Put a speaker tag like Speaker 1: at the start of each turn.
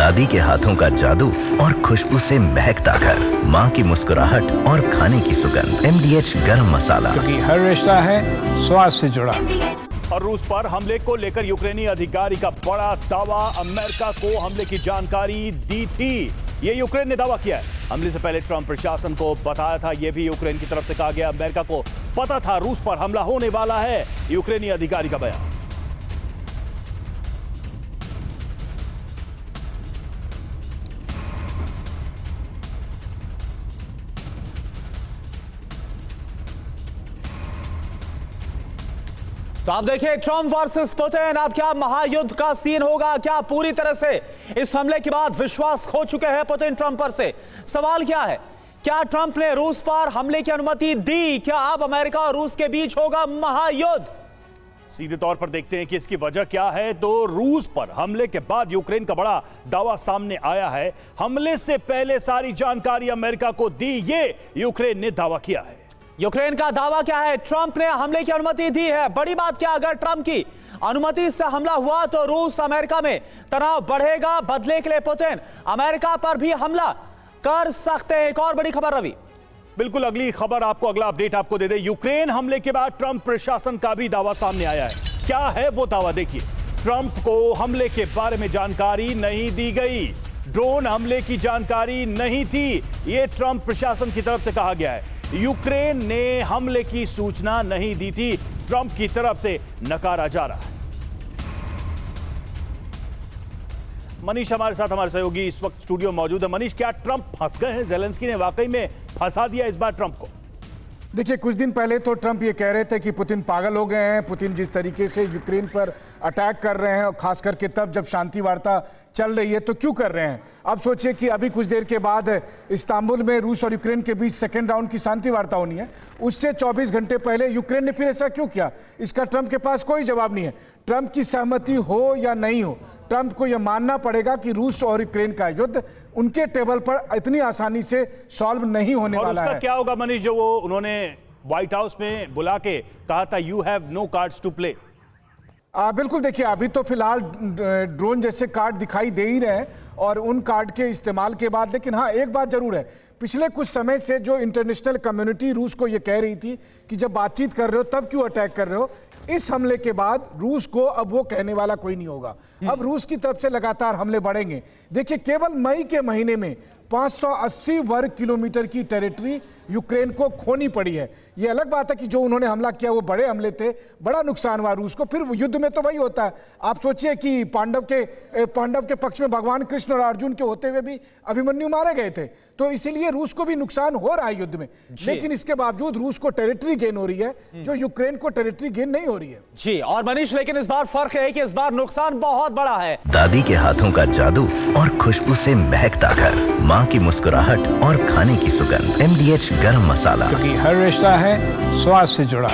Speaker 1: दादी के हाथों का जादू और खुशबू से महकता घर, माँ की मुस्कुराहट और खाने की सुगंध। MDH गरम मसाला,
Speaker 2: क्योंकि हर रिश्ता है स्वाद से जुड़ा।
Speaker 3: और रूस पर हमले को लेकर यूक्रेनी अधिकारी का बड़ा दावा, अमेरिका को हमले की जानकारी दी थी। ये यूक्रेन ने दावा किया है। हमले से पहले ट्रंप प्रशासन को बताया था। यह भी यूक्रेन की तरफ से कहा गया। अमेरिका को पता था रूस पर हमला होने वाला है, यूक्रेनी अधिकारी का बयान।
Speaker 4: तो आप देखिए, ट्रंप वर्सेस पुतिन, अब क्या महायुद्ध का सीन होगा? क्या पूरी तरह से इस हमले के बाद विश्वास खो चुके हैं पुतिन ट्रंप पर से? सवाल क्या है, क्या ट्रंप ने रूस पर हमले की अनुमति दी? क्या अब अमेरिका और रूस के बीच होगा महायुद्ध?
Speaker 3: सीधे तौर पर देखते हैं कि इसकी वजह क्या है। तो रूस पर हमले के बाद यूक्रेन का बड़ा दावा सामने आया है। हमले से पहले सारी जानकारी अमेरिका को दी, ये यूक्रेन ने दावा किया है।
Speaker 4: यूक्रेन का दावा क्या है? ट्रंप ने हमले की अनुमति दी है। बड़ी बात क्या, अगर ट्रंप की अनुमति से हमला हुआ तो रूस अमेरिका में तनाव बढ़ेगा। बदले के लिए पुतिन अमेरिका पर भी हमला कर सकते हैं। एक और बड़ी खबर रवि।
Speaker 3: बिल्कुल, अगली खबर आपको, अगला अपडेट आपको दे दे। यूक्रेन हमले के बाद ट्रंप प्रशासन का भी दावा सामने आया है। क्या है वो दावा, देखिए। ट्रंप को हमले के बारे में जानकारी नहीं दी गई, ड्रोन हमले की जानकारी नहीं थी, ये ट्रंप प्रशासन की तरफ से कहा गया है। यूक्रेन ने हमले की सूचना नहीं दी थी, ट्रंप की तरफ से नकारा जा रहा है। मनीष हमारे साथ, हमारे सहयोगी इस वक्त स्टूडियो में मौजूद है। मनीष, क्या ट्रंप फंस गए हैं? ज़ेलेंस्की ने वाकई में फंसा दिया इस बार ट्रंप को?
Speaker 2: देखिए, कुछ दिन पहले तो ट्रंप ये कह रहे थे कि पुतिन पागल हो गए हैं। पुतिन जिस तरीके से यूक्रेन पर अटैक कर रहे हैं, और खास करके तब जब शांति वार्ता चल रही है, तो क्यों कर रहे हैं? अब सोचिए कि अभी कुछ देर के बाद इस्तांबुल में रूस और यूक्रेन के बीच सेकेंड राउंड की शांति वार्ता होनी है। उससे 24 घंटे पहले यूक्रेन ने फिर ऐसा क्यों किया? इसका ट्रंप के पास कोई जवाब नहीं है। ट्रंप की सहमति हो या नहीं हो, ट्रंप को यह मानना पड़ेगा कि रूस और यूक्रेन का युद्ध उनके टेबल पर इतनी आसानी से सॉल्व नहीं होने वाला है।
Speaker 3: उसका क्या होगा मनीष, जो वो उन्होंने व्हाइट हाउस में बुला के कहा था, you have no cards to play?
Speaker 2: बिल्कुल, देखिए, अभी तो फिलहाल ड्रोन जैसे कार्ड दिखाई दे ही रहे हैं और उन कार्ड के इस्तेमाल के बाद, लेकिन हाँ, एक बात जरूर है, पिछले कुछ समय से जो इंटरनेशनल कम्युनिटी रूस को ये कह रही थी कि जब बातचीत कर रहे हो तब क्यों अटैक कर रहे हो, इस हमले के बाद रूस को अब वो कहने वाला कोई नहीं होगा। अब रूस की तरफ से लगातार हमले बढ़ेंगे। देखिए, केवल मई के महीने में 580 वर्ग किलोमीटर की टेरिटरी यूक्रेन को खोनी पड़ी है। ये अलग बात है कि जो उन्होंने हमला किया वो बड़े हमले थे, बड़ा नुकसान हुआ रूस को। फिर युद्ध में तो वही होता है। आप सोचिए कि पांडव के पक्ष में भगवान कृष्ण और अर्जुन के होते हुए भी अभिमन्यु मारे गए थे, तो इसीलिए रूस को भी नुकसान हो रहा है युद्ध में। लेकिन इसके बावजूद रूस को टेरिटरी गेन हो रही है, जो यूक्रेन को टेरिटरी गेन नहीं हो रही है।
Speaker 4: जी, और मनीष, लेकिन इस बार फर्क है कि इस बार नुकसान बहुत बड़ा है।
Speaker 1: दादी के हाथों का जादू और खुशबू से महकता घर, माँ की मुस्कुराहट और खाने की सुगंध। MDH गरम मसाला,
Speaker 2: क्योंकि हर रिश्ता है स्वाद से जुड़ा।